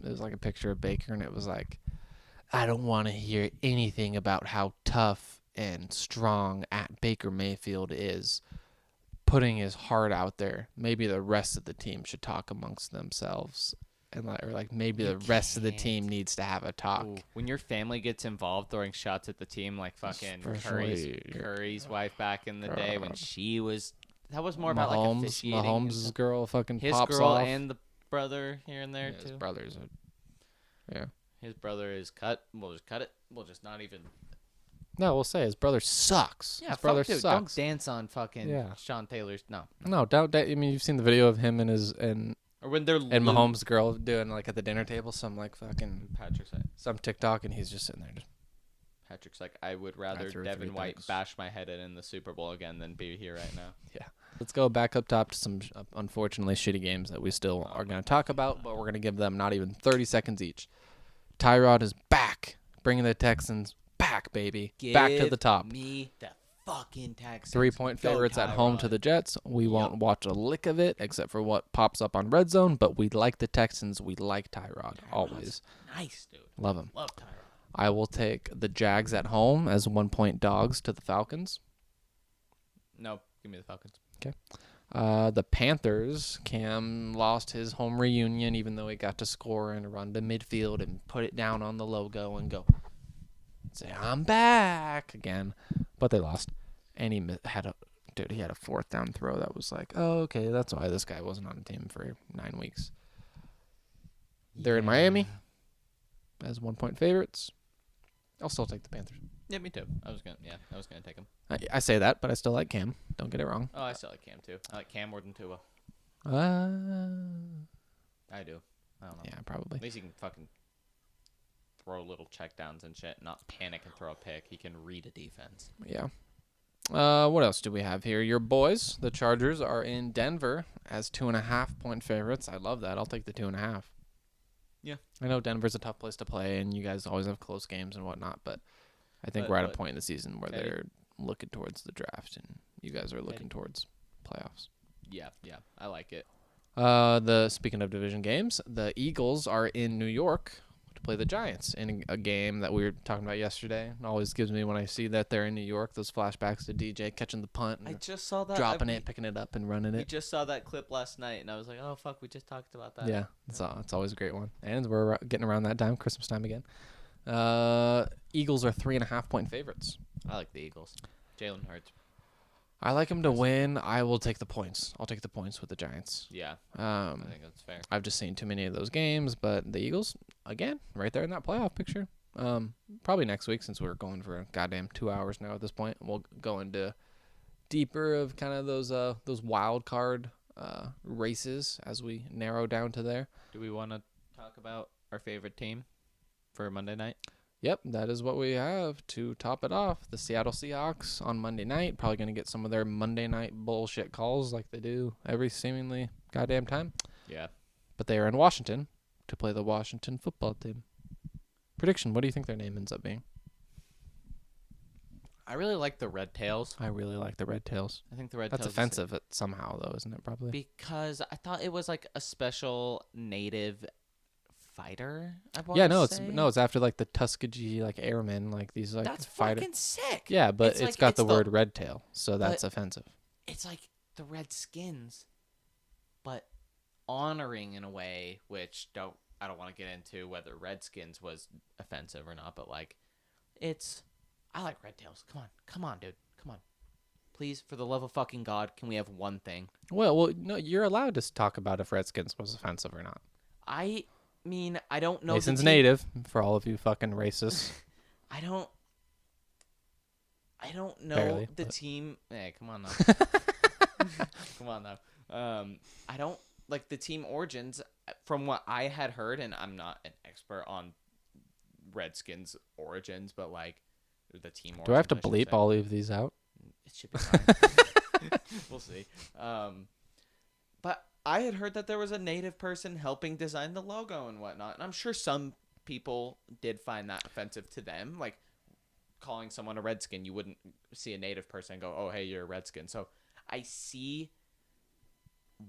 It was like a picture of Baker, and it was like, I don't want to hear anything about how tough and strong at Baker Mayfield is, putting his heart out there. Maybe the rest of the team should talk amongst themselves. And maybe the rest of the team needs to have a talk. Ooh, when your family gets involved throwing shots at the team, like fucking Curry's wife back in the day when she was, that was more about like officiating. Mahomes' girl fucking his pops girl off. And the brother here and there too. His brothers are, His brother is cut. We'll just cut it. We'll just not even. No, we'll say his brother sucks. Yeah, his brother dude, sucks. Don't dance on fucking Sean Taylor's. No, don't. I mean, you've seen the video of him or when they're and Mahomes' girl doing like at the dinner table some like fucking Patrick's like, some TikTok, and he's just sitting there. Patrick's like, I would rather Devin White bash my head in the Super Bowl again than be here right now. Yeah. Let's go back up top to some unfortunately shitty games that we still are going to talk about, but we're going to give them not even 30 seconds each. Tyrod is back, bringing the Texans back, baby. Back to the top. Me the fucking Texans. 3-point favorites at home to the Jets. We won't watch a lick of it except for what pops up on Red Zone, but we like the Texans. We like Tyrod always. Nice, dude. Love him. Love Tyrod. I will take the Jags at home as 1-point dogs to the Falcons. No, give me the Falcons. Okay. The Panthers, Cam lost his home reunion even though he got to score and run to midfield and put it down on the logo and go, say, I'm back again. But they lost. And he had a fourth down throw that was like, oh, okay, that's why this guy wasn't on the team for 9 weeks. They're in Miami as 1-point favorites. I'll still take the Panthers. Yeah, me too. I was gonna take him. I say that, but I still like Cam. Don't get it wrong. Oh, I still like Cam too. I like Cam more than Tua. I do. I don't know. Yeah, probably. At least he can fucking throw little checkdowns and shit, not panic and throw a pick. He can read a defense. Yeah. What else do we have here? Your boys, the Chargers, are in Denver as 2.5-point favorites. I love that. I'll take the 2.5. Yeah. I know Denver's a tough place to play, and you guys always have close games and whatnot, but I think we're at a point in the season where they're looking towards the draft, and you guys are looking towards playoffs. Yeah, I like it. Speaking of division games, the Eagles are in New York to play the Giants in a game that we were talking about yesterday. It always gives me, when I see that they're in New York, those flashbacks to DJ catching the punt and I just saw that dropping it, picking it up, and running We it. just saw that clip last night, and I was like, oh, fuck, we just talked about that. Yeah, it's always a great one. And we're getting around that time, Christmas time again. Eagles are 3.5-point favorites. I like the Eagles. Jalen Hurts. I like them to win. I will take the points. I'll take the points with the Giants. Yeah, I think that's fair. I've just seen too many of those games, but the Eagles, again, right there in that playoff picture. Probably next week, since we're going for a goddamn 2 hours now at this point. We'll go into deeper of kind of those wild card races as we narrow down to there. Do we want to talk about our favorite team for Monday night? Yep, that is what we have to top it off. The Seattle Seahawks on Monday night. Probably going to get some of their Monday night bullshit calls like they do every seemingly goddamn time. Yeah. But they are in Washington to play the Washington football team. Prediction, what do you think their name ends up being? I really like the Red Tails. I really like the Red Tails. I think the Red Tails. That's offensive somehow, though, isn't it, probably? Because I thought it was like a special native fighter. It's after like the Tuskegee like airmen, like these like that's fighter. Fucking sick. Yeah, but it's got the word red tail, so that's offensive. It's like the Redskins, but honoring in a way which I don't want to get into whether Redskins was offensive or not, but like I like Red Tails. Come on, dude. Come on. Please, for the love of fucking God, can we have one thing? Well, no, you're allowed to talk about if Redskins was offensive or not. I mean, I don't know. Mason's native, for all of you fucking racists. I don't know Barely, the but... team. Hey, come on now. Come on now. I don't like the team origins from what I had heard, and I'm not an expert on Redskins origins, but like the team origins. Do I have to bleep all of these out? It should be fine. We'll see. But I had heard that there was a native person helping design the logo and whatnot, and I'm sure some people did find that offensive to them. Like calling someone a Redskin, you wouldn't see a native person and go, "Oh, hey, you're a Redskin." So I see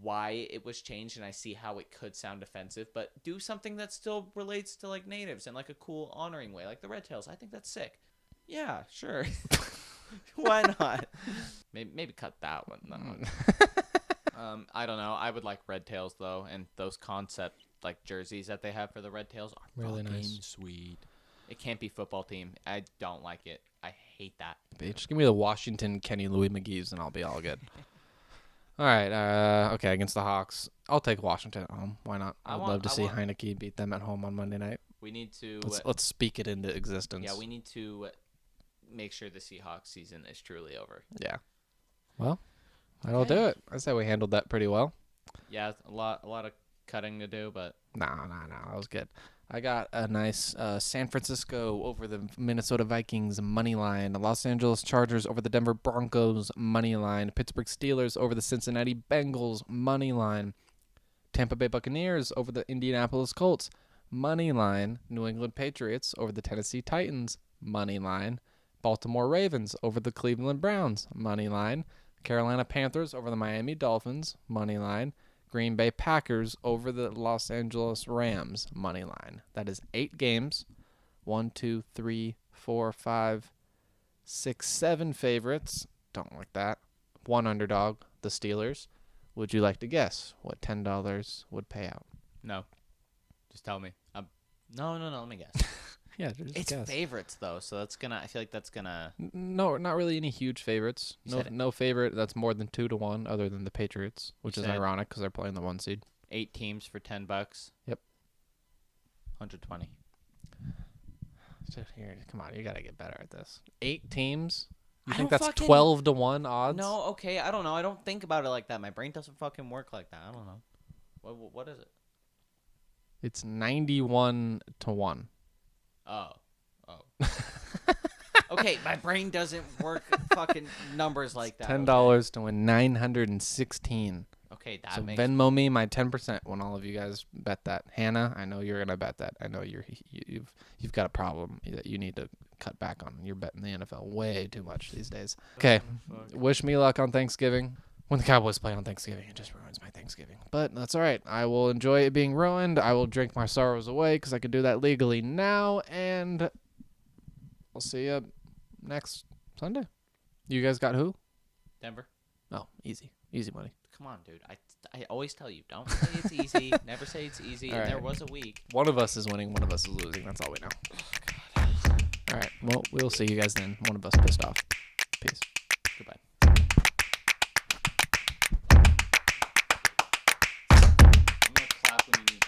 why it was changed, and I see how it could sound offensive, but do something that still relates to like natives in like a cool, honoring way, like the Red Tails. I think that's sick. Yeah, sure. Why not? Maybe cut that one. No. I don't know. I would like Red Tails though, and those concept like jerseys that they have for the Red Tails are really fucking nice. Sweet. It can't be football team. I don't like it. I hate that. Just give me the Washington Kenny Louis McGee's and I'll be all good. All right. Okay, against the Hawks. I'll take Washington at home. Why not? I'd love to see Heineke beat them at home on Monday night. We need to... Let's speak it into existence. Yeah, we need to make sure the Seahawks season is truly over. Yeah. Well, that'll do it. I say we handled that pretty well. Yeah, a lot of cutting to do, but... No. That was good. I got a nice San Francisco over the Minnesota Vikings money line, Los Angeles Chargers over the Denver Broncos money line, Pittsburgh Steelers over the Cincinnati Bengals money line, Tampa Bay Buccaneers over the Indianapolis Colts money line, New England Patriots over the Tennessee Titans money line, Baltimore Ravens over the Cleveland Browns money line, Carolina Panthers over the Miami Dolphins money line, Green Bay Packers over the Los Angeles Rams money line. That is 8 games. 1, 2, 3, 4, 5, 6, 7 favorites. Don't like that. 1 underdog, the Steelers. Would you like to guess what $10 would pay out? No. Just tell me. No. Let me guess. Yeah, just it's guess. Favorites though, so that's gonna. I feel like that's gonna. No, not really any huge favorites. No favorite that's more than 2-1, other than the Patriots, which is ironic because they're playing the 1 seed. 8 teams for $10. Yep. 120. So here, come on, you gotta get better at this. 8 teams. You think that's 12-1 odds? No, okay, I don't know. I don't think about it like that. My brain doesn't fucking work like that. I don't know. What is it? It's 91-1. Oh. Okay, my brain doesn't work fucking numbers like that. $10 to win 916. Okay, that so makes... Venmo me my 10% when all of you guys bet that. Hannah, I know you're gonna bet that. I know you've got a problem that you need to cut back on. You're betting the NFL way too much these days. Okay, wish me luck on Thanksgiving. When the Cowboys play on Thanksgiving, it just ruins my Thanksgiving. But that's all right. I will enjoy it being ruined. I will drink my sorrows away because I can do that legally now. And I'll see you next Sunday. You guys got who? Denver. Oh, easy. Easy money. Come on, dude. I always tell you, don't say it's easy. Never say it's easy. All and right. There was a week. One of us is winning. One of us is losing. That's all we know. Oh, All right. Well, we'll see you guys then. One of us pissed off. Peace. Goodbye. I'm gonna clap when you need